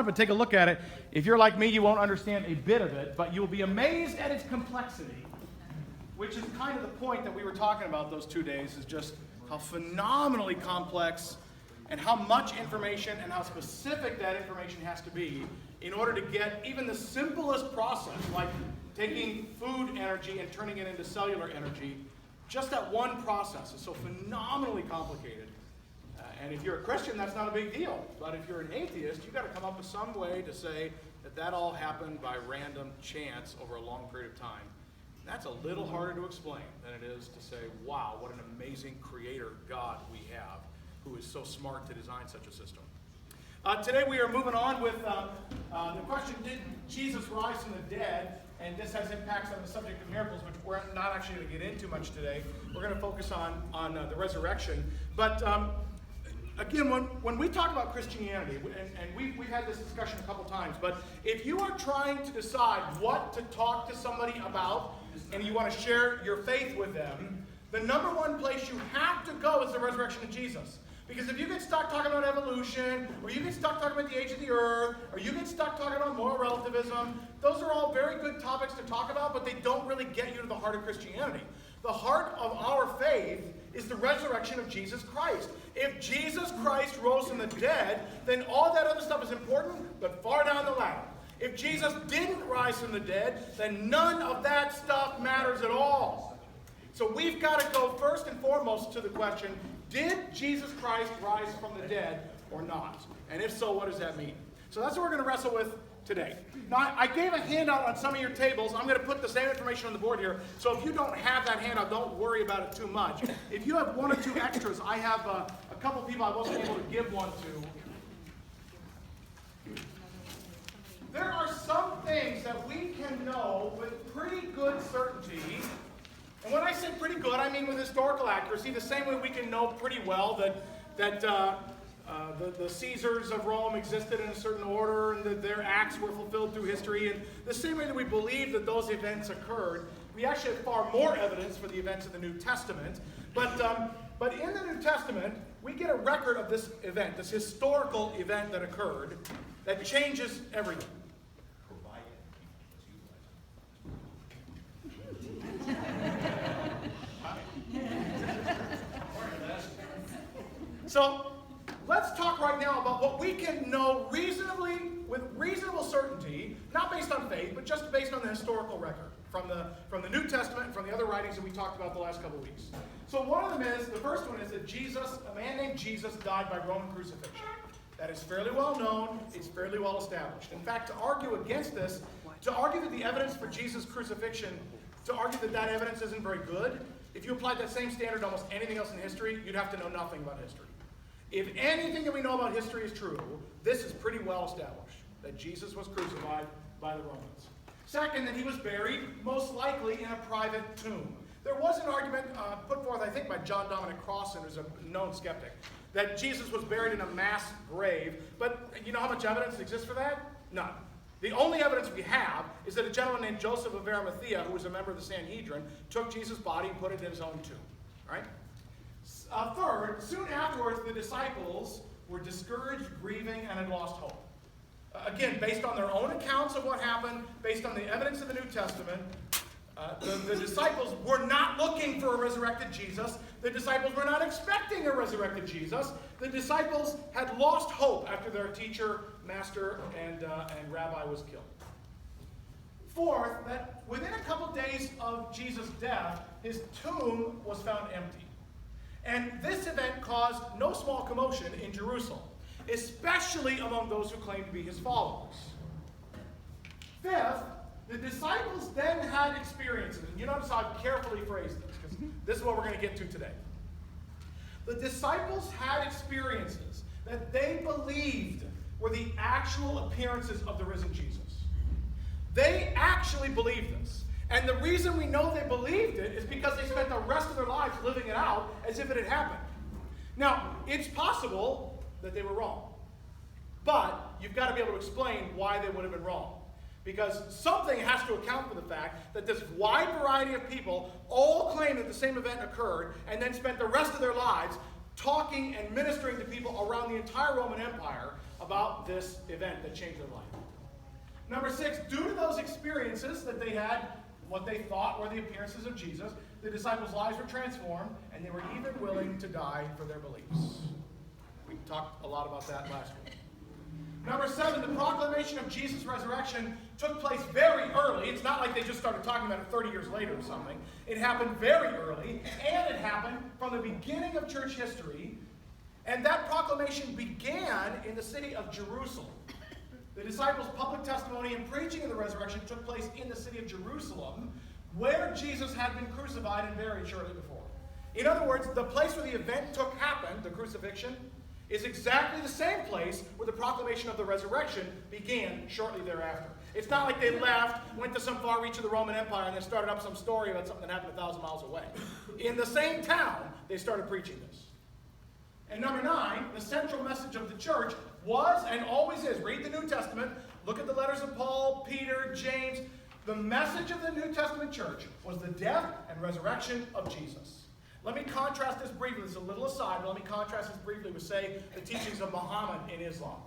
up and take a look at it. If you're like me, you won't understand a bit of it, but you'll be amazed at its complexity, which is kind of the point that we were talking about those 2 days, is just how phenomenally complex and how much information and how specific that information has to be in order to get even the simplest process, like taking food energy and turning it into cellular energy. Just that one process is so phenomenally complicated. And if you're a Christian, that's not a big deal. But if you're an atheist, you've got to come up with some way to say that that all happened by random chance over a long period of time. And that's a little harder to explain than it is to say, wow, what an amazing creator God we have, who is so smart to design such a system. Today we are moving on with the question, did Jesus rise from the dead? And this has impacts on the subject of miracles, which we're not actually going to get into much today. We're going to focus on the resurrection. But again, when we talk about Christianity, and we've had this discussion a couple times, but if you are trying to decide what to talk to somebody about, and you want to share your faith with them, the number one place you have to go is the resurrection of Jesus. Because if you get stuck talking about evolution, or you get stuck talking about the age of the earth, or you get stuck talking about moral relativism, those are all very good topics to talk about, but they don't really get you to the heart of Christianity. The heart of our faith is the resurrection of Jesus Christ. If Jesus Christ rose from the dead, then all that other stuff is important, but far down the ladder. If Jesus didn't rise from the dead, then none of that stuff matters at all. So we've got to go first and foremost to the question, did Jesus Christ rise from the dead or not? And if so, what does that mean? So that's what we're going to wrestle with today. Now, I gave a handout on some of your tables. I'm going to put the same information on the board here. So if you don't have that handout, don't worry about it too much. If you have one or two extras, I have a couple people I wasn't able to give one to. There are some things that we can know with pretty good certainty. And when I say pretty good, I mean with historical accuracy, the same way we can know pretty well that the Caesars of Rome existed in a certain order and that their acts were fulfilled through history. And the same way that we believe that those events occurred, we actually have far more evidence for the events of the New Testament. But in the New Testament, we get a record of this event, this historical event that occurred, that changes everything. So let's talk right now about what we can know reasonably, with reasonable certainty, not based on faith, but just based on the historical record from the New Testament and from the other writings that we talked about the last couple of weeks. So one of them is, the first one is that a man named Jesus died by Roman crucifixion. That is fairly well known, it's fairly well established. In fact, to argue against this, to argue that the evidence for Jesus' crucifixion, to argue that that evidence isn't very good, if you applied that same standard to almost anything else in history, you'd have to know nothing about history. If anything that we know about history is true, this is pretty well established, that Jesus was crucified by the Romans. Second, that he was buried, most likely in a private tomb. There was an argument put forth, I think, by John Dominic Crossan, who's a known skeptic, that Jesus was buried in a mass grave. But you know how much evidence exists for that? None. The only evidence we have is that a gentleman named Joseph of Arimathea, who was a member of the Sanhedrin, took Jesus' body and put it in his own tomb. Right? Third, soon afterwards, the disciples were discouraged, grieving, and had lost hope. Again, based on their own accounts of what happened, based on the evidence of the New Testament, the disciples were not looking for a resurrected Jesus. The disciples were not expecting a resurrected Jesus. The disciples had lost hope after their teacher, master, and rabbi was killed. Fourth, that within a couple days of Jesus' death, his tomb was found empty. And this event caused no small commotion in Jerusalem, especially among those who claimed to be his followers. Fifth, the disciples then had experiences. And you notice how I've carefully phrased this, because this is what we're going to get to today. The disciples had experiences that they believed were the actual appearances of the risen Jesus. They actually believed this. And the reason we know they believed it is because they spent the rest of their lives living it out as if it had happened. Now, it's possible that they were wrong. But you've got to be able to explain why they would have been wrong. Because something has to account for the fact that this wide variety of people all claim that the same event occurred and then spent the rest of their lives talking and ministering to people around the entire Roman Empire about this event that changed their life. Number 6, due to those experiences that they had, what they thought were the appearances of Jesus, the disciples' lives were transformed, and they were even willing to die for their beliefs. We talked a lot about that last week. Number 7, the proclamation of Jesus' resurrection took place very early. It's not like they just started talking about it 30 years later or something. It happened very early, and it happened from the beginning of church history. And that proclamation began in the city of Jerusalem. The disciples' public testimony and preaching of the resurrection took place in the city of Jerusalem, where Jesus had been crucified and buried shortly before. In other words, the place where the event happened, the crucifixion, is exactly the same place where the proclamation of the resurrection began shortly thereafter. It's not like they left, went to some far reach of the Roman Empire, and then started up some story about something that happened 1,000 miles away. In the same town, they started preaching this. And number 9, the central message of the church was and always is. Read the New Testament. Look at the letters of Paul, Peter, James. The message of the New Testament church was the death and resurrection of Jesus. Let me contrast this briefly. This is a little aside, but let me contrast this briefly with, say, the teachings of Muhammad in Islam,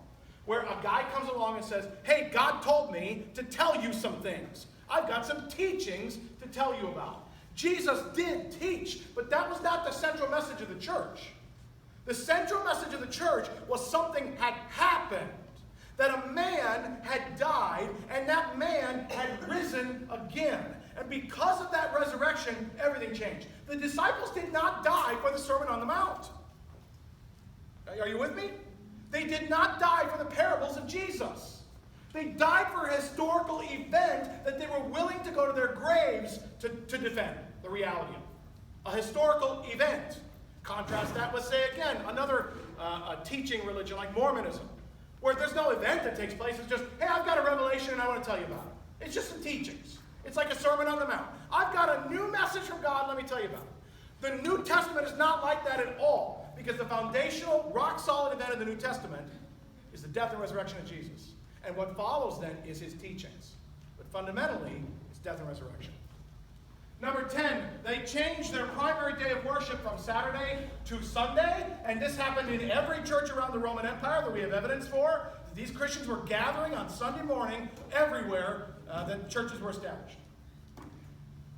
where a guy comes along and says, hey, God told me to tell you some things. I've got some teachings to tell you about. Jesus did teach, but that was not the central message of the church. The central message of the church was something had happened, that a man had died, and that man had risen again. And because of that resurrection, everything changed. The disciples did not die for the Sermon on the Mount. Are you with me? They did not die for the parables of Jesus. They died for a historical event that they were willing to go to their graves to defend the reality of. A historical event. Contrast that with, say again, another teaching religion like Mormonism, where there's no event that takes place. It's just, hey, I've got a revelation and I want to tell you about it. It's just some teachings. It's like a Sermon on the Mount. I've got a new message from God, let me tell you about it. The New Testament is not like that at all, because the foundational, rock-solid event of the New Testament is the death and resurrection of Jesus. And what follows then is his teachings. But fundamentally, it's death and resurrection. Number 10, they changed their primary day of worship from Saturday to Sunday, and this happened in every church around the Roman Empire that we have evidence for. These Christians were gathering on Sunday morning everywhere that churches were established.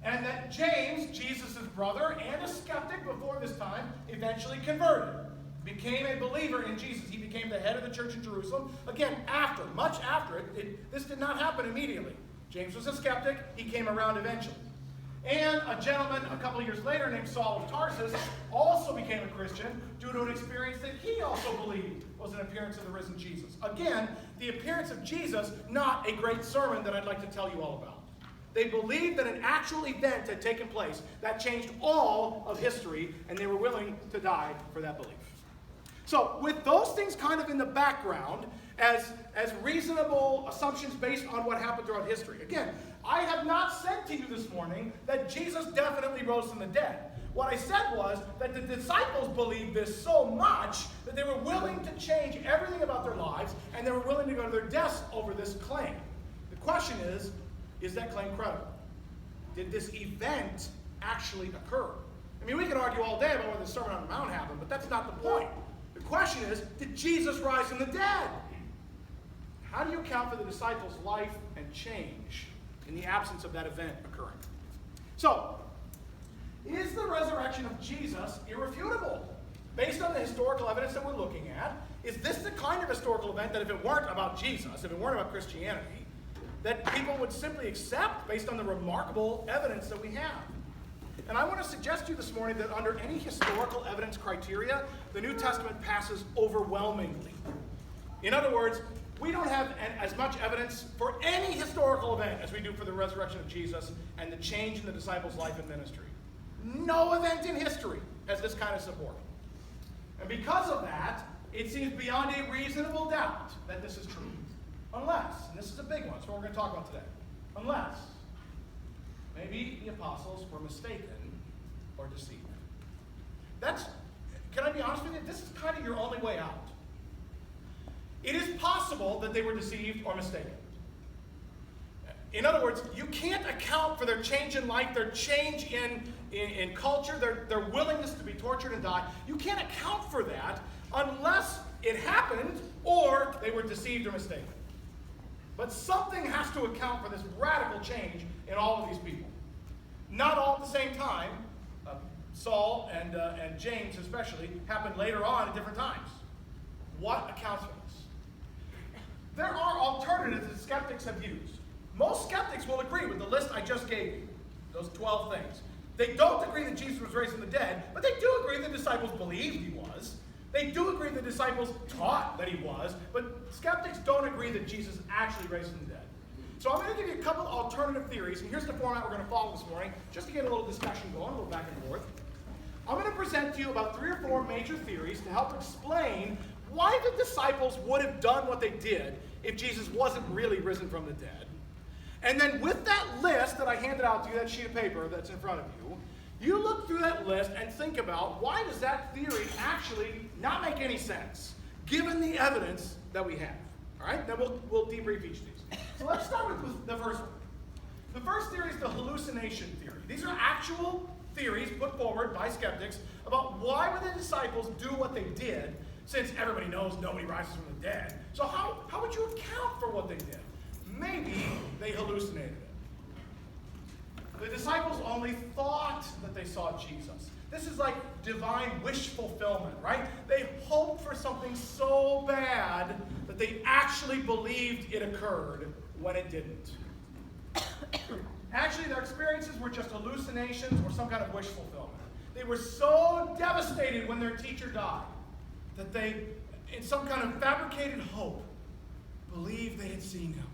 And that James, Jesus' brother and a skeptic before this time, eventually converted, became a believer in Jesus. He became the head of the church in Jerusalem. Again, much after this did not happen immediately. James was a skeptic. He came around eventually. And a gentleman a couple of years later named Saul of Tarsus also became a Christian due to an experience that he also believed was an appearance of the risen Jesus. Again, the appearance of Jesus, not a great sermon that I'd like to tell you all about. They believed that an actual event had taken place that changed all of history, and they were willing to die for that belief. So, with those things kind of in the background, as reasonable assumptions based on what happened throughout history. Again, I have not said to you this morning that Jesus definitely rose from the dead. What I said was that the disciples believed this so much that they were willing to change everything about their lives, and they were willing to go to their deaths over this claim. The question is that claim credible? Did this event actually occur? I mean, we can argue all day about whether the Sermon on the Mount happened, but that's not the point. The question is, did Jesus rise from the dead? How do you account for the disciples' life and change in the absence of that event occurring? So, is the resurrection of Jesus irrefutable? Based on the historical evidence that we're looking at, is this the kind of historical event that if it weren't about Jesus, if it weren't about Christianity, that people would simply accept based on the remarkable evidence that we have? And I want to suggest to you this morning that under any historical evidence criteria, the New Testament passes overwhelmingly. In other words, we don't have as much evidence for any historical event as we do for the resurrection of Jesus and the change in the disciples' life and ministry. No event in history has this kind of support. And because of that, it seems beyond a reasonable doubt that this is true. Unless, and this is a big one, it's what we're going to talk about today, unless maybe the apostles were mistaken or deceived. Can I be honest with you? This is kind of your only way out. It is possible that they were deceived or mistaken. In other words, you can't account for their change in life, their change in culture, their willingness to be tortured and die. You can't account for that unless it happened or they were deceived or mistaken. But something has to account for this radical change in all of these people. Not all at the same time. Saul and James especially happened later on at different times. What accounts for this? There are alternatives that skeptics have used. Most skeptics will agree with the list I just gave you, those 12 things. They don't agree that Jesus was raised from the dead, but they do agree the disciples believed he was. They do agree the disciples taught that he was, but skeptics don't agree that Jesus actually raised from the dead. So I'm going to give you a couple alternative theories, and here's the format we're going to follow this morning, just to get a little discussion going, a little back and forth. I'm going to present to you about 3 or 4 major theories to help explain why the disciples would have done what they did if Jesus wasn't really risen from the dead. And then with that list that I handed out to you, that sheet of paper that's in front of you, you look through that list and think about why does that theory actually not make any sense, given the evidence that we have. All right? Then we'll debrief each of these. So let's start with the first one. The first theory is the hallucination theory. These are actual theories put forward by skeptics about why would the disciples do what they did, since everybody knows nobody rises from the dead. So how would you account for what they did? Maybe they hallucinated it. The disciples only thought that they saw Jesus. This is like divine wish fulfillment, right? They hoped for something so bad that they actually believed it occurred when it didn't. Actually, their experiences were just hallucinations or some kind of wish fulfillment. They were so devastated when their teacher died that they, in some kind of fabricated hope, believed they had seen him.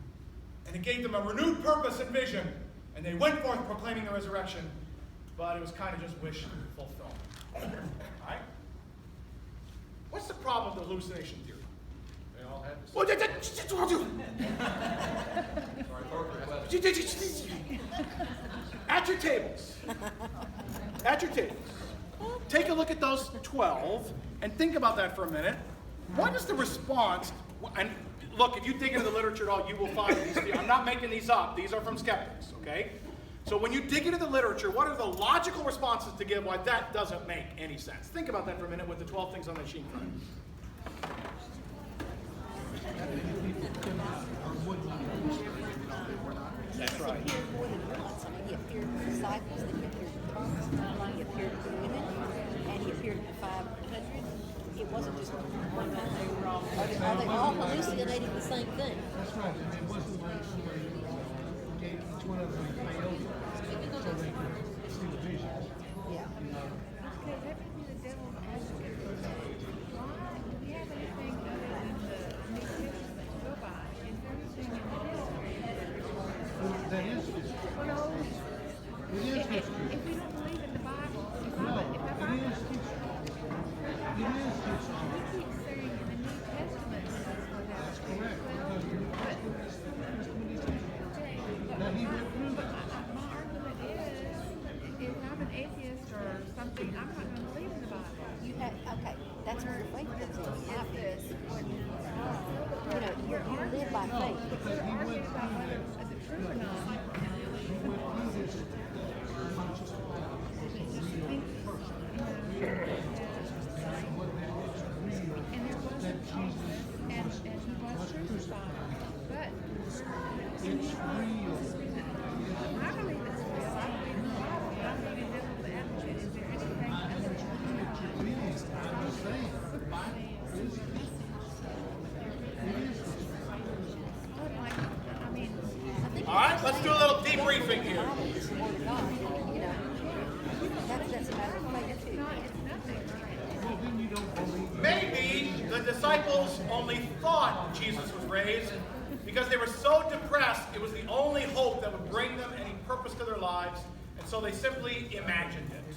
And it gave them a renewed purpose and vision. And they went forth proclaiming the resurrection, but it was kind of just wish fulfillment. All right? What's the problem with the hallucination theory? They all had At your tables. At your tables. Take a look at those 12 and think about that for a minute. What is the response? And look, if you dig into the literature at all, you will find these. I'm not making these up. These are from skeptics, okay? So when you dig into the literature, what are the logical responses to give why that doesn't make any sense? Think about that for a minute with the 12 things on that sheet in front of you. That's right. He appeared more than once. I mean, he appeared to the disciples, then he appeared to Thomas, he appeared to the women, and he appeared to 500. It wasn't just one time they were all. Are they all hallucinating the same thing? That's right. And it wasn't like somebody gave each one of them a mail so they could see the visions. Yeah. Okay, that may be the devil's advocate for that. Why do we have anything other than the New Testament to go by? Is there anything in the history? That is history. Well, It is history. if we don't believe in the Bible, No, it is history. It is history. we keep saying in the New Testament this is what happened. That's correct. Well, Because the New but, Testament is history. okay, Now he went through but that. my argument is, if I'm an atheist or something, I'm not going to believe in the Bible. You have, okay, that's where your faith comes in. You have This, what, you know, you live by faith. you're arguing about whether is it true or not. He went through this conscious And there was a Jesus, and he was crucified. But it's real. I believe it's real. I believe in the Bible. I believe in devil's advocate. Is there anything other than I'm just saying, the Bible is history. It is history. I mean, I think All right, let's do a little debriefing the here. Bible is the word of God. You know, that's a matter of faith too. it's nothing, right? Well, then you don't believe. Maybe the disciples only thought Jesus was raised because they were so depressed it was the only hope that would bring them any purpose to their lives, and so they simply imagined it.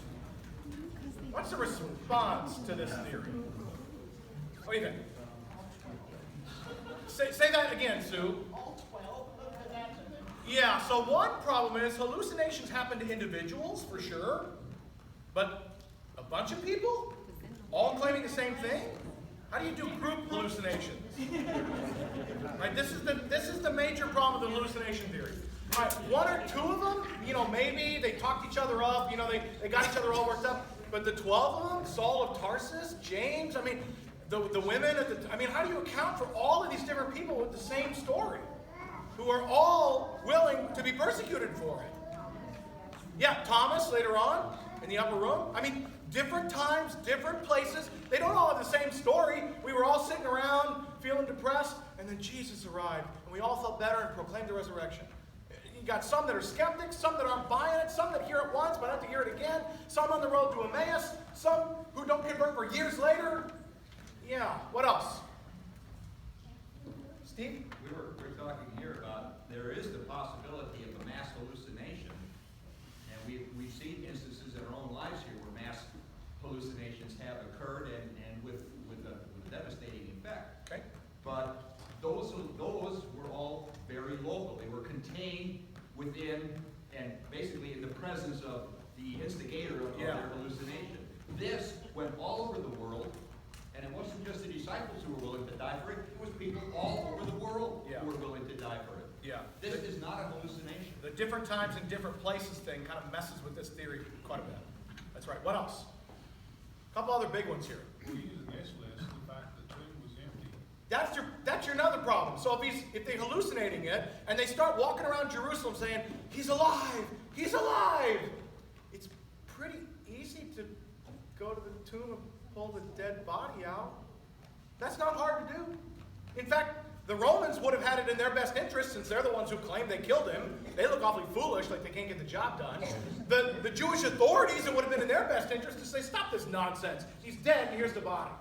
What's the response to this theory? What do you think? Say that again, Sue. Yeah, so one problem is hallucinations happen to individuals, for sure, but a bunch of people? All claiming the same thing? How do you do group hallucinations? Right, this is the major problem with the hallucination theory. All right, one or two of them, maybe they talked each other up, they got each other all worked up, but the 12 of them, Saul of Tarsus, James, the women at the, I mean, how do you account for all of these different people with the same story, who are all willing to be persecuted for it? Yeah, Thomas later on in the upper room. I mean, different times, different places. They don't all have the same story. We were all sitting around feeling depressed, and then Jesus arrived, and we all felt better and proclaimed the resurrection. You got some that are skeptics, some that aren't buying it, some that hear it once but have to hear it again, some on the road to Emmaus, some who don't convert for years later. Yeah, what else? Steve? We're talking here about there is the possibility of a mass hallucination, and we've seen instances in our own lives here where mass hallucinations have occurred and with a devastating effect. Okay. But those were all very local. They were contained within and basically in the presence of the instigator of their hallucination. This went all over the world, and it wasn't just the disciples who were willing to die for it. It was people all over the world who were willing to die for it. Yeah. This is not a hallucination. The different times and different places thing kind of messes with this theory quite a bit. That's right. What else? A couple other big ones here. We're using this list, the fact that the tomb was empty. That's your another problem. So if they're hallucinating it and they start walking around Jerusalem saying, "He's alive! He's alive!" It's pretty easy to go to the tomb and pull the dead body out. That's not hard to do. In fact, the Romans would have had it in their best interest, since they're the ones who claim they killed him. They look awfully foolish, like they can't get the job done. The Jewish authorities, it would have been in their best interest to say, "Stop this nonsense. He's dead, and here's the body."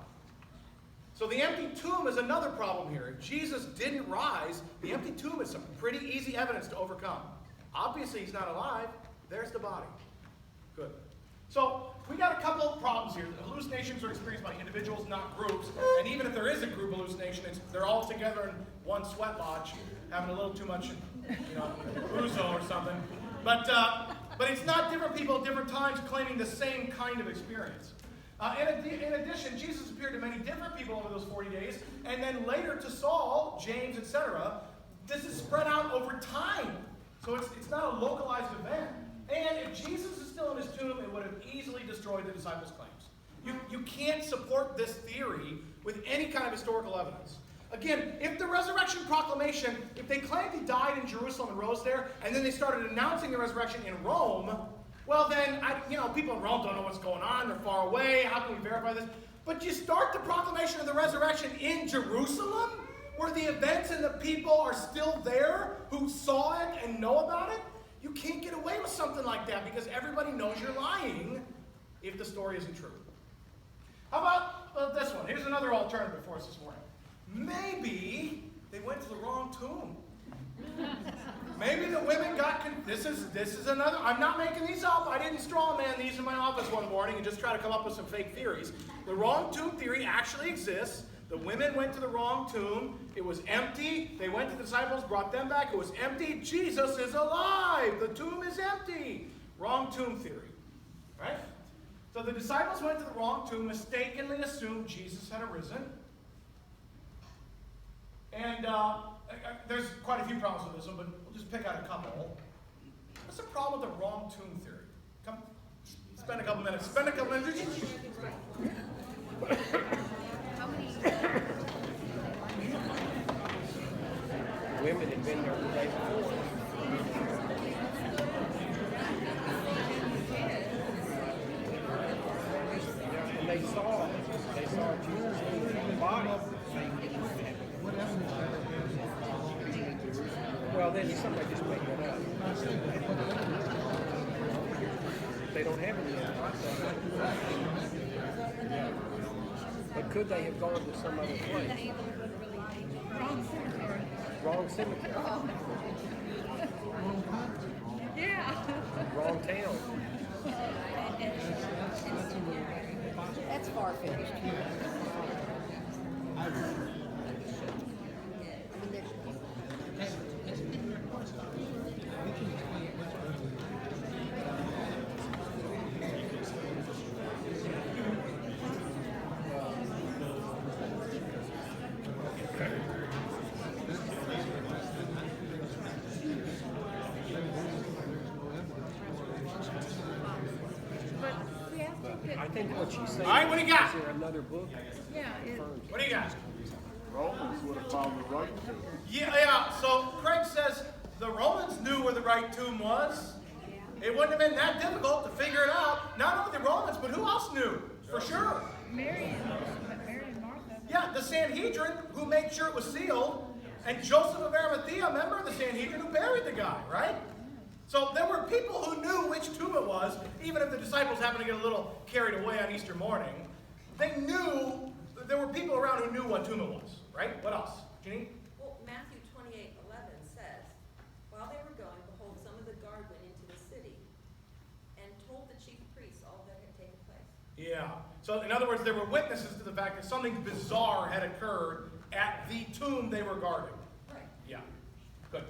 So the empty tomb is another problem here. If Jesus didn't rise, the empty tomb is some pretty easy evidence to overcome. Obviously, he's not alive. There's the body. Good. So we got a couple of problems here. The hallucinations are experienced by individuals, not groups. And even if there is a group hallucination, they're all together in one sweat lodge, having a little too much, ouzo or something. But it's not different people at different times claiming the same kind of experience. In addition, Jesus appeared to many different people over those 40 days, and then later to Saul, James, etc. This is spread out over time. So it's not a localized event. And if Jesus is still in his tomb, it would have easily destroyed the disciples' claims. You can't support this theory with any kind of historical evidence. Again, if the resurrection proclamation, if they claimed he died in Jerusalem and rose there, and then they started announcing the resurrection in Rome, well then, people in Rome don't know what's going on, they're far away, how can we verify this? But you start the proclamation of the resurrection in Jerusalem, where the events and the people are still there who saw it and know about it. You can't get away with something like that because everybody knows you're lying if the story isn't true. How about this one? Here's another alternative for us this morning. Maybe they went to the wrong tomb. Maybe the women got, this is another, I'm not making these up. I didn't straw man these in my office one morning and just try to come up with some fake theories. The wrong tomb theory actually exists. The women went to the wrong tomb. It was empty. They went to the disciples, brought them back. It was empty. Jesus is alive. The tomb is empty. Wrong tomb theory. Right? So the disciples went to the wrong tomb, mistakenly assumed Jesus had arisen. And there's quite a few problems with this one, but we'll just pick out a couple. What's the problem with the wrong tomb theory? Come, spend a couple minutes. Women had been there the day before. And they saw Jesus in the body. What evidence are there? Well, then somebody just made that up. They don't have any evidence. But could they have gone to some other place? Wrong cemetery. Yeah. Wrong town. That's far-fetched. I mean, But we have to get think what she's saying. All right, what do you got? Is there another book? Yeah, it, What do you got? Romans would have found the right tomb. Yeah, so Craig says the Romans knew where the right tomb was. It wouldn't have been that difficult to figure it out. Not only the Romans, but who else knew? For sure. Mary and Martha. Yeah, the Sanhedrin, who made sure it was sealed, and Joseph of Arimathea, member of the Sanhedrin, who buried the guy, right? So there were people who knew which tomb it was, even if the disciples happened to get a little carried away on Easter morning. They knew, there were people around who knew what tomb it was, right? What else? Jeanine? Well, Matthew 28:11 says, while they were going, behold, some of the guard went into the city and told the chief priests all that had taken place. Yeah. So in other words, there were witnesses to the fact that something bizarre had occurred at the tomb they were guarding. Right. Yeah. Good.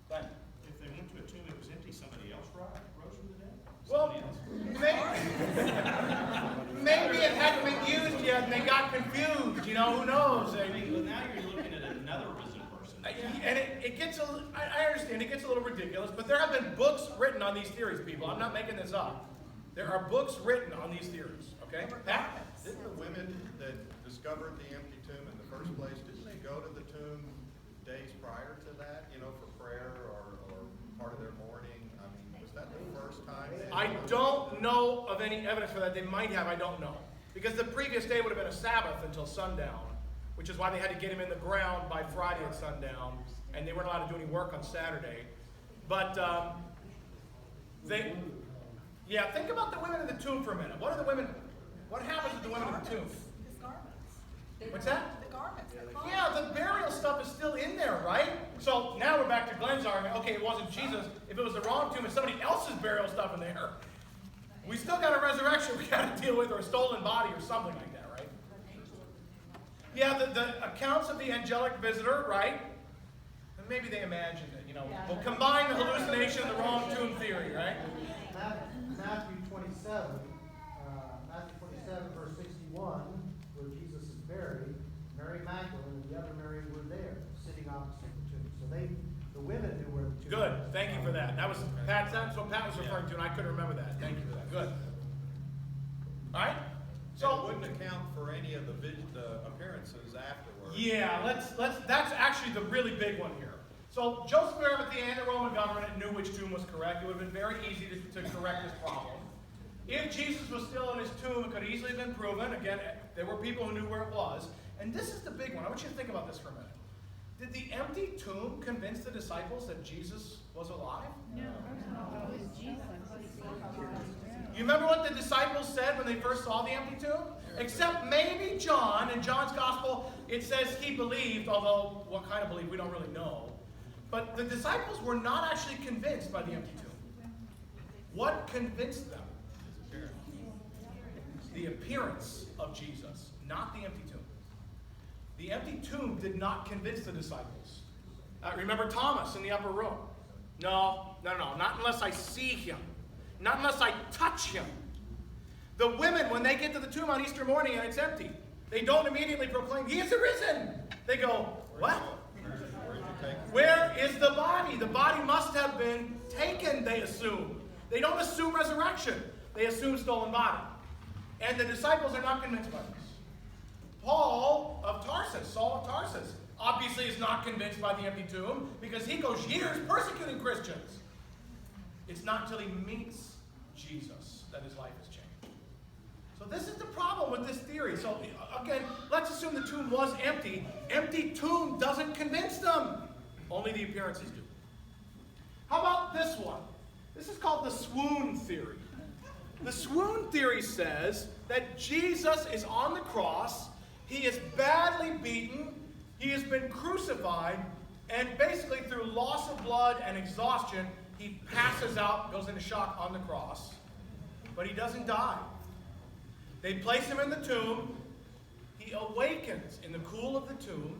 Glenn? If they went to a tomb that was empty, somebody else rose from the dead? Well, maybe it hadn't been used yet and they got confused. You know, who knows? I mean, but now you're looking at another risen person. And it gets I understand, it gets a little ridiculous, but there have been books written on these theories, people. I'm not making this up. There are books written on these theories, okay? Pat? Didn't the women that discovered the empty tomb in the first place, didn't they go to the tomb days prior to that, you know, for prayer or part of their mourning? I mean, was that the first time? I don't know of any evidence for that. They might have, I don't know. Because the previous day would have been a Sabbath until sundown, which is why they had to get him in the ground by Friday at sundown, and they weren't allowed to do any work on Saturday. But yeah, think about the women in the tomb for a minute. What happens with the women in the tomb? His garments. What's that? The garments. Yeah, the burial stuff is still in there, right? So now we're back to Glenn's argument. Okay, it wasn't Jesus. If it was the wrong tomb, it's somebody else's burial stuff in there. We still got a resurrection we got to deal with, or a stolen body, or something like that, right? Yeah, the accounts of the angelic visitor, right? And maybe they imagined it, you know. We'll combine the hallucination and the wrong tomb theory, right? Matthew 27, verse 61, where Jesus is buried, Mary Magdalene and the other Mary were there, sitting opposite the tomb. So the women knew where the tomb was. Good, thank you for that. That's what Pat was referring to, and I couldn't remember that. Thank you for that. Good. All right? So it wouldn't account for any of the appearances afterwards. Yeah, that's actually the really big one here. So Joseph of Arimathea and the Roman government knew which tomb was correct. It would have been very easy to correct this problem. If Jesus was still in his tomb, it could easily have been proven. Again, there were people who knew where it was. And this is the big one. I want you to think about this for a minute. Did the empty tomb convince the disciples that Jesus was alive? No, it was Jesus. You remember what the disciples said when they first saw the empty tomb? Except maybe John. In John's gospel, it says he believed, although what kind of belief, we don't really know. But the disciples were not actually convinced by the empty tomb. What convinced them? The appearance of Jesus, not the empty tomb. The empty tomb did not convince the disciples. Remember Thomas in the upper room? No, not unless I see him. Not unless I touch him. The women, when they get to the tomb on Easter morning and it's empty, they don't immediately proclaim, he is arisen. They go, what? Where is the body? The body must have been taken, they assume. They don't assume resurrection. They assume stolen body. And the disciples are not convinced by this. Saul of Tarsus, obviously is not convinced by the empty tomb because he goes years persecuting Christians. It's not until he meets Jesus that his life has changed. So this is the problem with this theory. So again, let's assume the tomb was empty. Empty tomb doesn't convince them. Only the appearances do. How about this one? This is called the swoon theory. The swoon theory says that Jesus is on the cross, he is badly beaten, he has been crucified, and basically through loss of blood and exhaustion, he passes out, goes into shock on the cross, but he doesn't die. They place him in the tomb, he awakens in the cool of the tomb,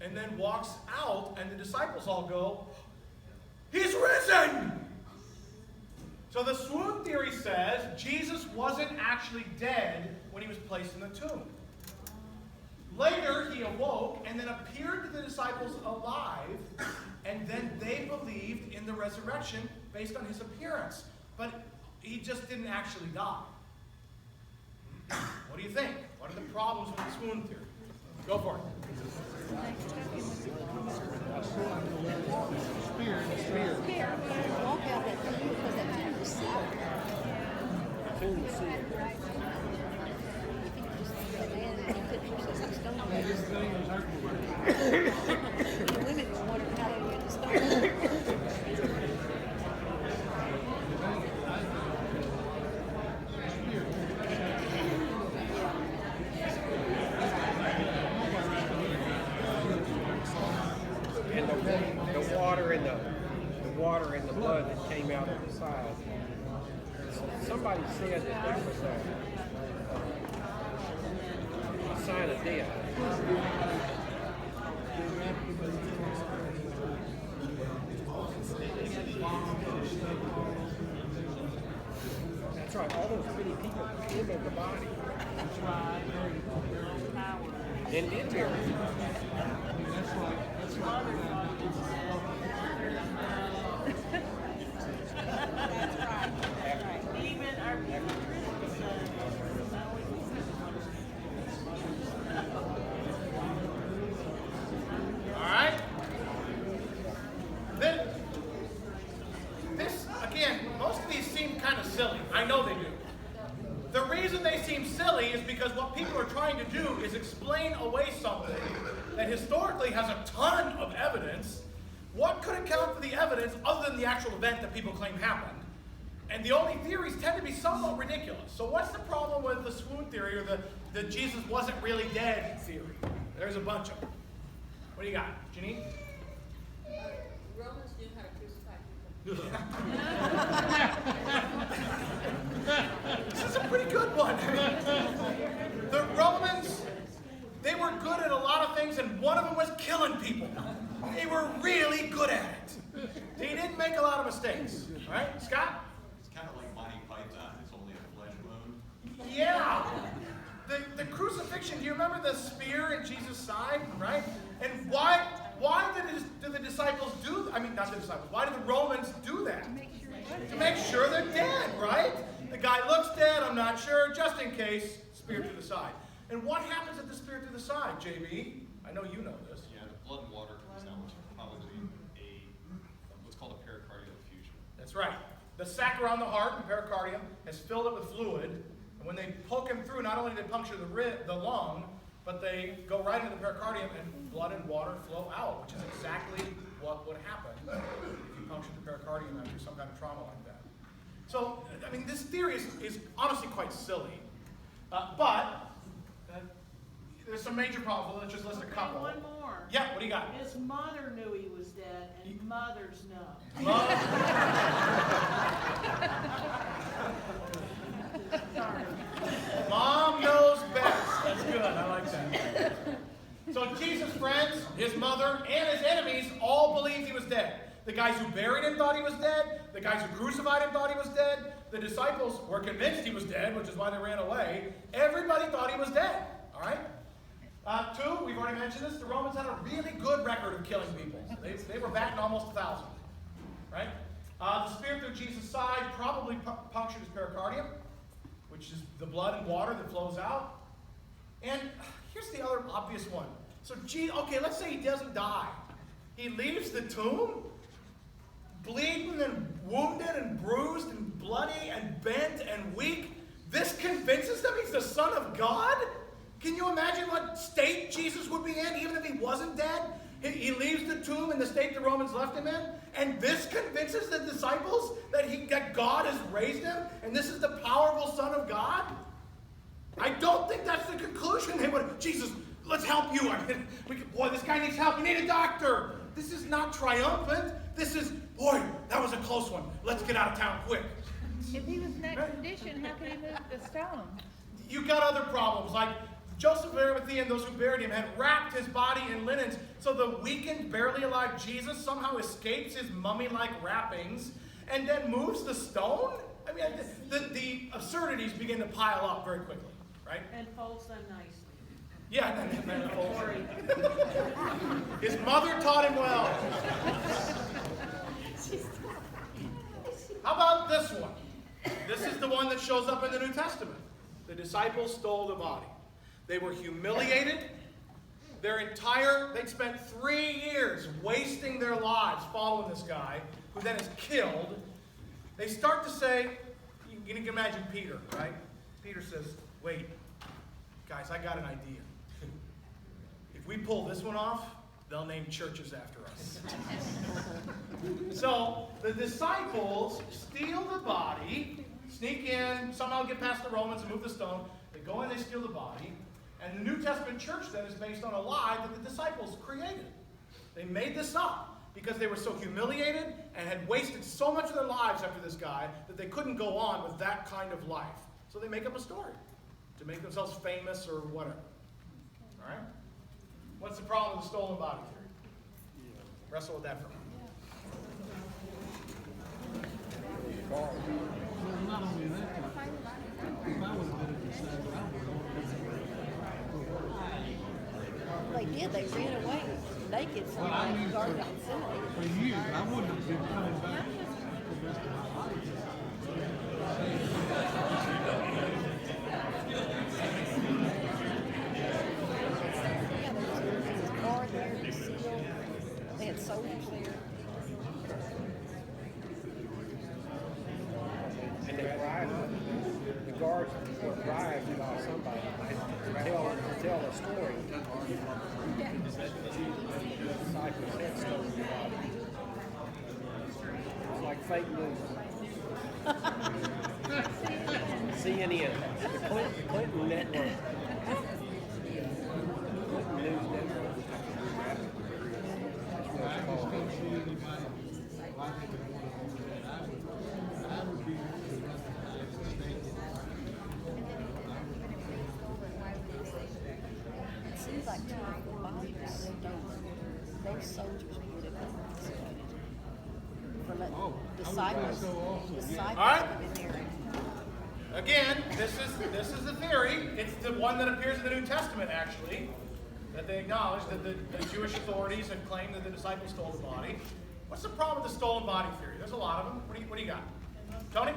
and then walks out, and the disciples all go, he's risen! So the swoon theory says Jesus wasn't actually dead when he was placed in the tomb. Later, he awoke and then appeared to the disciples alive, and then they believed in the resurrection based on his appearance. But he just didn't actually die. What do you think? What are the problems with the swoon theory? Go for it. Walk out that tomb because that tomb was sealed. Tomb was sealed. If you just the man and he couldn't push the stone away. This thing was hurting. The women were wondering how they were in the stone. And the water and the blood that came out of the side. Somebody said that was a sign of death. That's right, all those pretty people came in the body. That's right. And did bury him. That's right. Even our critics All right? This, again, most of these seem kind of silly. I know they do. The reason they seem silly is because what people are trying to do is explain away something that historically has a ton of evidence. What could account for the evidence other than the actual event that people claim happened? And the only theories tend to be somewhat ridiculous. So what's the problem with the swoon theory or the Jesus wasn't really dead theory? There's a bunch of them. What do you got, Janine? Romans knew how to crucify people. This is a pretty good one. The Romans, they were good at a lot of things, and one of them was killing people. They were really good at it. They didn't make a lot of mistakes. All right, Scott? It's kind of like Monty Python, it's only a flesh wound. Yeah. The crucifixion, do you remember the spear in Jesus' side, right? And why did the disciples do, I mean, not the disciples, why did the Romans do that? To make sure they're dead, right? The guy looks dead, I'm not sure, just in case, spear to the side. And what happens at the spear to the side, JB? I know you know this. Yeah, the blood and water comes down, which is probably what's called a pericardial effusion. That's right. The sac around the heart, the pericardium, has filled it with fluid. And when they poke him through, not only do they puncture the lung, but they go right into the pericardium and blood and water flow out, which is exactly what would happen if you punctured the pericardium after some kind of trauma like that. So, I mean, this theory is honestly quite silly. But there's some major problems. Let's just list a couple. One more. Yeah, what do you got? His mother knew he was dead, and mothers know. Mom knows best. That's good. I like that. So Jesus' friends, his mother, and his enemies all believed he was dead. The guys who buried him thought he was dead. The guys who crucified him thought he was dead. The disciples were convinced he was dead, which is why they ran away. Everybody thought he was dead. All right? Two, we've already mentioned this, the Romans had a really good record of killing people. They were batting almost 1,000. Right? The spear through Jesus' side probably punctured his pericardium, which is the blood and water that flows out. And here's the other obvious one. So, okay, let's say he doesn't die. He leaves the tomb, bleeding and wounded and bruised and bloody and bent and weak. This convinces them he's the Son of God? Can you imagine what state Jesus would be in, even if he wasn't dead? He leaves the tomb in the state the Romans left him in, and this convinces the disciples that God has raised him, and this is the powerful Son of God? I don't think that's the conclusion they would. Jesus, let's help you. Boy, this guy needs help. We need a doctor. This is not triumphant. This is, boy, that was a close one. Let's get out of town quick. If he was in that condition, how could he move the stone? You got other problems, like Joseph of Arimathea and those who buried him had wrapped his body in linens, so the weakened, barely alive Jesus somehow escapes his mummy-like wrappings and then moves the stone? I mean, the absurdities begin to pile up very quickly, right? And folds them nicely. Yeah, and then folds them. His mother taught him well. How about this one? This is the one that shows up in the New Testament. The disciples stole the body. They were humiliated. They'd spent 3 years wasting their lives following this guy, who then is killed. They start to say, you can imagine Peter, right? Peter says, wait, guys, I got an idea. If we pull this one off, they'll name churches after us. So the disciples steal the body, sneak in, somehow get past the Romans and move the stone. They go in, they steal the body. And the New Testament church then is based on a lie that the disciples created. They made this up because they were so humiliated and had wasted so much of their lives after this guy that they couldn't go on with that kind of life. So they make up a story to make themselves famous or whatever. All right? What's the problem with the stolen body theory? Wrestle with that for a minute. Well, not only that, if I would have been a disciple, I would have They did. They ran away naked from Well, I the knew garden for- facility. for years, I wouldn't have been coming back the rest of my life. Yeah, there was a guard there, the seal. They had soldiers there. And they arrived, the guards arrived while somebody tell a story. The disciples had stolen the body. It's like fake news. CNN, the Clinton Network. Clinton News Network. That's what I it's just called. don't see anybody like it that want to hold that. I would be the one that stated. It seems like 2 or 4 bodies were stolen. Those soldiers would have been executed. From the Oh, disciples. so also, yeah. Disciples All right. would have been there. Again, this is the theory. It's the one that appears in the New Testament, actually, that they acknowledge that the Jewish authorities had claimed that the disciples stole the body. What's the problem with the stolen body theory? There's a lot of them. What do you got? Tony?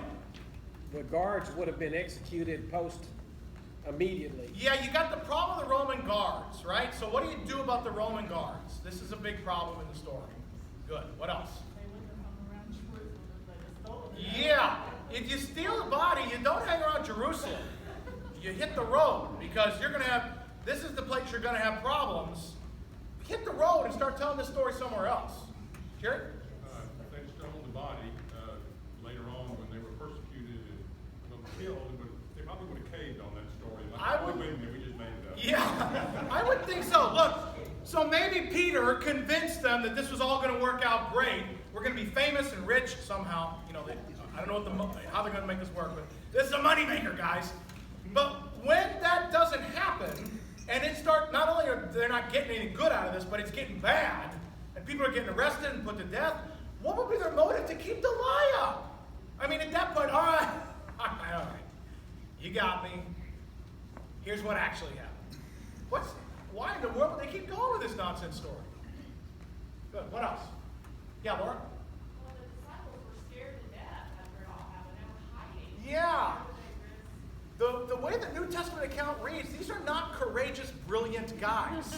The guards would have been executed immediately. Yeah, you got the problem with the Roman guards, right? So what do you do about the Roman guards? This is a big problem in the story. Good. What else? Yeah. If you steal a body, you don't hang around Jerusalem. You hit the road because you're going to have, this is the place you're going to have problems. Hit the road and start telling this story somewhere else. Jerry? If they'd stolen the body, later on when they were persecuted and killed, they probably would have caved on that story. I would- Wait a minute, we just made it up. Yeah, I would think so. Look, so maybe Peter convinced them that this was all going to work out great. We're going to be famous and rich somehow. You know, I don't know how they're going to make this work, but this is a moneymaker, guys. But when that doesn't happen, and not only are they not getting anything good out of this, but it's getting bad, and people are getting arrested and put to death, what would be their motive to keep the lie up? I mean, at that point, all right, you got me. Here's what actually happened. Why in the world would they keep going with this nonsense story? Good. What else? Yeah, Laura? Well, the disciples were scared to death after it all happened. They were hiding. Yeah. The way the New Testament account reads, these are not courageous, brilliant guys.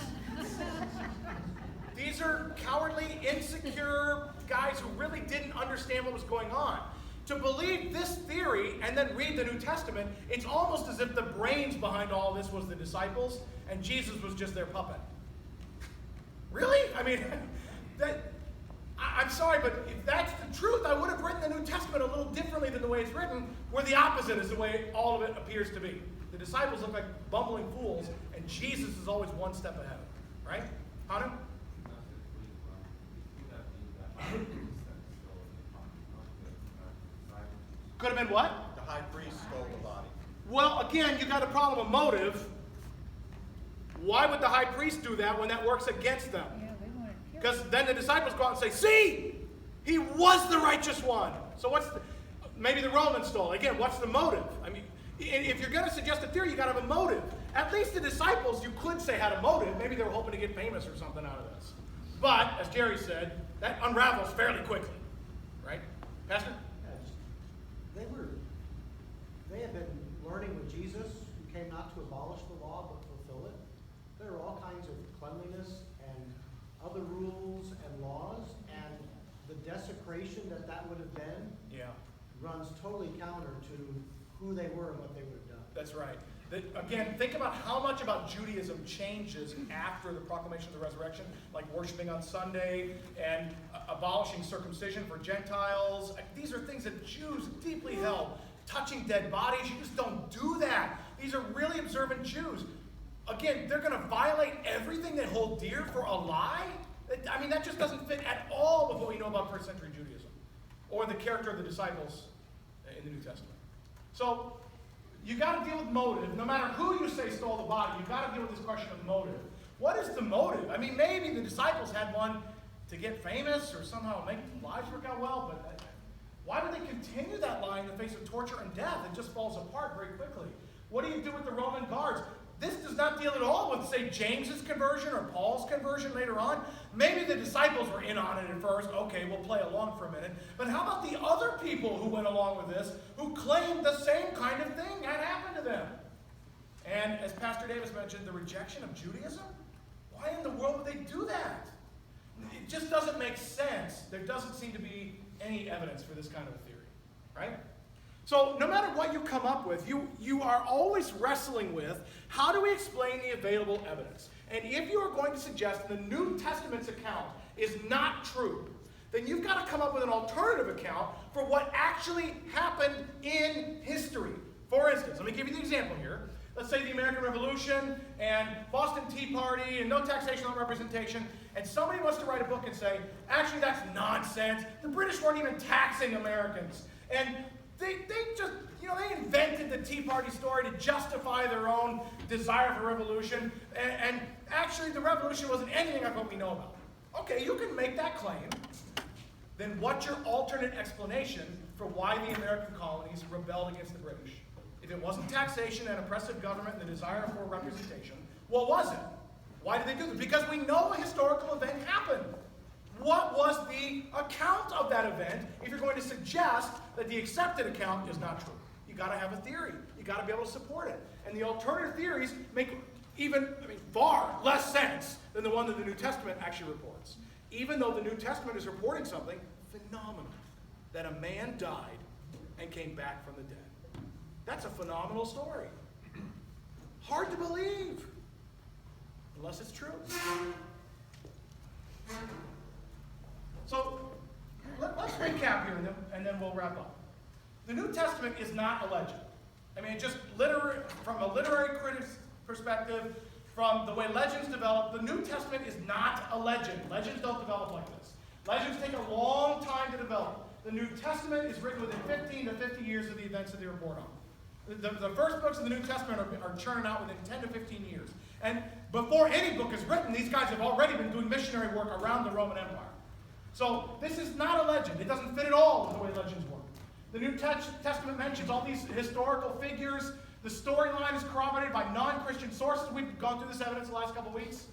These are cowardly, insecure guys who really didn't understand what was going on. To believe this theory and then read the New Testament, it's almost as if the brains behind all this was the disciples and Jesus was just their puppet. Really? I mean, I'm sorry, but if that's the truth, I would have written the New Testament a little differently than the way it's written, where the opposite is the way all of it appears to be. The disciples look like bumbling fools, and Jesus is always one step ahead of them. Right? Hanu? Could have been what? The high priest stole the body. Well, again, you got a problem of motive. Why would the high priest do that when that works against them? Yeah, they wanted to kill Because then the disciples go out and say, see, he was the righteous one. So maybe the Romans stole. Again, what's the motive? I mean, if you're going to suggest a theory, you got to have a motive. At least the disciples, you could say, had a motive. Maybe they were hoping to get famous or something out of this. But, as Jerry said, that unravels fairly quickly. Right? Pastor? They had been learning with Jesus came not to abolish the law, but fulfill it. There are all kinds of cleanliness and other rules and laws, and the desecration that would have been runs totally counter to who they were and what they would have done. That's right. Again, think about how much about Judaism changes after the proclamation of the resurrection, like worshiping on Sunday and abolishing circumcision for Gentiles. These are things that Jews deeply held. Touching dead bodies, you just don't do that. These are really observant Jews. Again, they're going to violate everything they hold dear for a lie? I mean, that just doesn't fit at all with what we know about first century Judaism or the character of the disciples in the New Testament. So, you got to deal with motive. No matter who you say stole the body, you got to deal with this question of motive. What is the motive? I mean, maybe the disciples had one to get famous or somehow make lives work out well, but why would they continue that lie in the face of torture and death? It just falls apart very quickly. What do you do with the Roman guards? This does not deal at all with, say, James's conversion or Paul's conversion later on. Maybe the disciples were in on it at first. Okay, we'll play along for a minute. But how about the other people who went along with this, who claimed the same kind of thing had happened to them? And as Pastor Davis mentioned, the rejection of Judaism? Why in the world would they do that? It just doesn't make sense. There doesn't seem to be any evidence for this kind of a theory, right? So no matter what you come up with, you are always wrestling with, how do we explain the available evidence? And if you are going to suggest the New Testament's account is not true, then you've got to come up with an alternative account for what actually happened in history. For instance, let me give you the example here. Let's say the American Revolution and Boston Tea Party and no taxation on representation, and somebody wants to write a book and say, actually that's nonsense. The British weren't even taxing Americans. And they just, they invented the Tea Party story to justify their own desire for revolution. And actually, the revolution wasn't anything like what we know about. Okay, you can make that claim. Then what's your alternate explanation for why the American colonies rebelled against the British? If it wasn't taxation and oppressive government and the desire for representation, what was it? Why did they do this? Because we know a historical event happened. What was the account of that event if you're going to suggest that the accepted account is not true? You got to have a theory. You got to be able to support it. And the alternative theories make far less sense than the one that the New Testament actually reports. Even though the New Testament is reporting something phenomenal, that a man died and came back from the dead. That's a phenomenal story. Hard to believe, unless it's true. So, let's recap here, and then we'll wrap up. The New Testament is not a legend. I mean, just from a literary critic's perspective, from the way legends develop, the New Testament is not a legend. Legends don't develop like this. Legends take a long time to develop. The New Testament is written within 15 to 50 years of the events that they report on. The first books of the New Testament are churning out within 10 to 15 years. And before any book is written, these guys have already been doing missionary work around the Roman Empire. So this is not a legend. It doesn't fit at all with the way legends work. The New Testament mentions all these historical figures. The storyline is corroborated by non-Christian sources. We've gone through this evidence the last couple of weeks.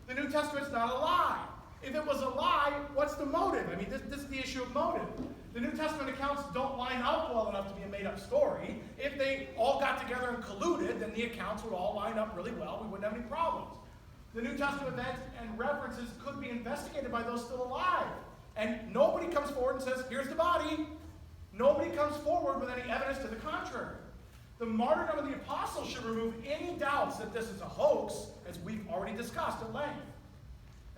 The New Testament's not a lie. If it was a lie, what's the motive? I mean, this is the issue of motive. The New Testament accounts don't line up well enough to be a made-up story. If they all got together and colluded, then the accounts would all line up really well. We wouldn't have any problems. The New Testament events and references could be investigated by those still alive. And nobody comes forward and says, here's the body. Nobody comes forward with any evidence to the contrary. The martyrdom of the apostles should remove any doubts that this is a hoax, as we've already discussed at length.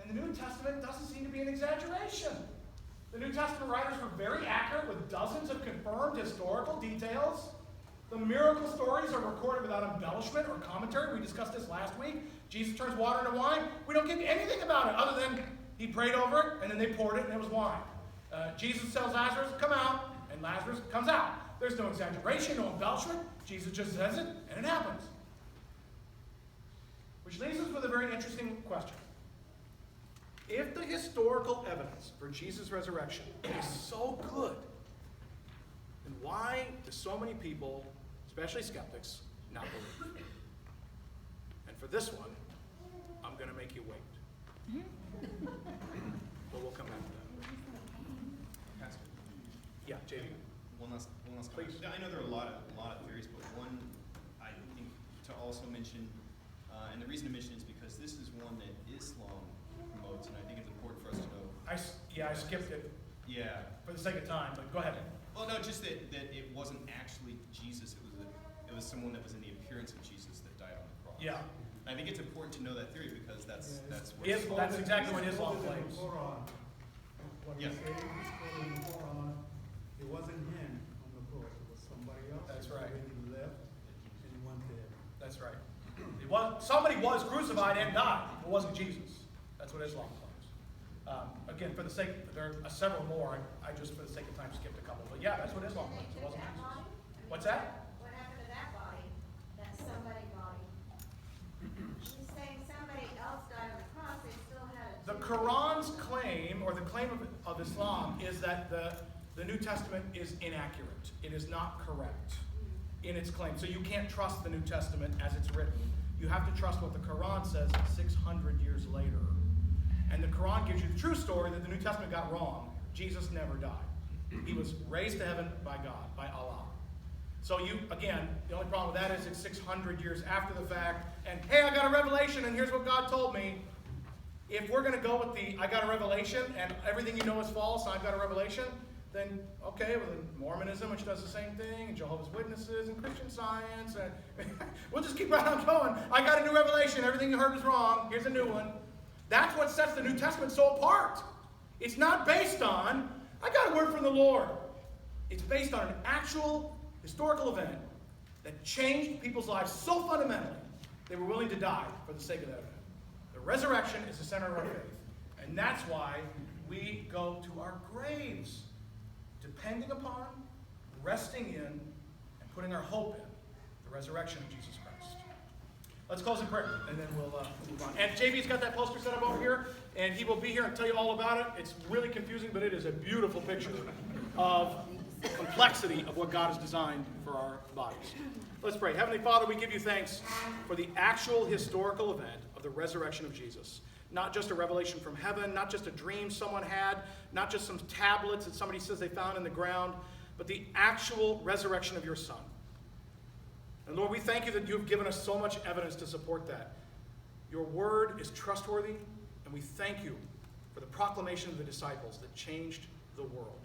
And the New Testament doesn't seem to be an exaggeration. The New Testament writers were very accurate with dozens of confirmed historical details. The miracle stories are recorded without embellishment or commentary. We discussed this last week. Jesus turns water into wine. We don't get anything about it other than he prayed over it, and then they poured it, and it was wine. Jesus tells Lazarus, come out, and Lazarus comes out. There's no exaggeration, no embellishment. Jesus just says it, and it happens. Which leaves us with a very interesting question. If the historical evidence for Jesus' resurrection is so good, then why do so many people, especially skeptics, not believe? And for this one, I'm going to make you wait. But we'll come back to that. Pastor. Yeah, JD. One last Please. I know there are a lot of theories, but one I think to also mention, and the reason to mention is because this is one that Islam promotes, and I think it's important for us to know. I skipped it Yeah. for the sake of time, but go ahead. Well, no, just that it wasn't actually Jesus. It was someone that was in the appearance of Jesus that died on the cross. Yeah. And I think it's important to know that theory because that's what That's exactly what Islam claims. What Yeah. he said in the Quran, it wasn't him on the cross, it was somebody else. That's right. And he left and he went there. That's right. Somebody was crucified and died. It wasn't Jesus. That's what Islam claims. Again, for the sake, there are several more. I just, for the sake of time, skipped a couple. But yeah, that's what Islam claims. It wasn't Jesus. What's that? What happened to that body? That somebody body? She's saying somebody else died on the cross. They still had it. The Quran's claim, or the claim of Islam, is that the New Testament is inaccurate. It is not correct in its claim. So you can't trust the New Testament as it's written. You have to trust what the Quran says 600 years later. And the Quran gives you the true story that the New Testament got wrong. Jesus never died. He was raised to heaven by God, by Allah. So again, the only problem with that is it's 600 years after the fact, and hey, I got a revelation, and here's what God told me. If we're going to go with the I got a revelation, and everything you know is false, I've got a revelation, then okay, well then Mormonism, which does the same thing, and Jehovah's Witnesses, and Christian Science, and we'll just keep right on going. I got a new revelation, everything you heard was wrong, here's a new one. That's what sets the New Testament so apart. It's not based on, I got a word from the Lord. It's based on an actual historical event that changed people's lives so fundamentally, they were willing to die for the sake of that event. The resurrection is the center of our faith. And that's why we go to our graves, depending upon, resting in, and putting our hope in the resurrection of Jesus Christ. Let's close in prayer, and then we'll move on. And JB's got that poster set up over here, and he will be here and tell you all about it. It's really confusing, but it is a beautiful picture of the complexity of what God has designed for our bodies. Let's pray. Heavenly Father, we give you thanks for the actual historical event of the resurrection of Jesus. Not just a revelation from heaven, not just a dream someone had, not just some tablets that somebody says they found in the ground, but the actual resurrection of your Son. And Lord, we thank you that you have given us so much evidence to support that. Your word is trustworthy, and we thank you for the proclamation of the disciples that changed the world.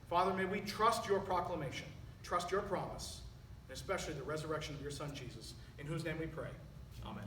Father, may we trust your proclamation, trust your promise, and especially the resurrection of your Son, Jesus, in whose name we pray. Amen.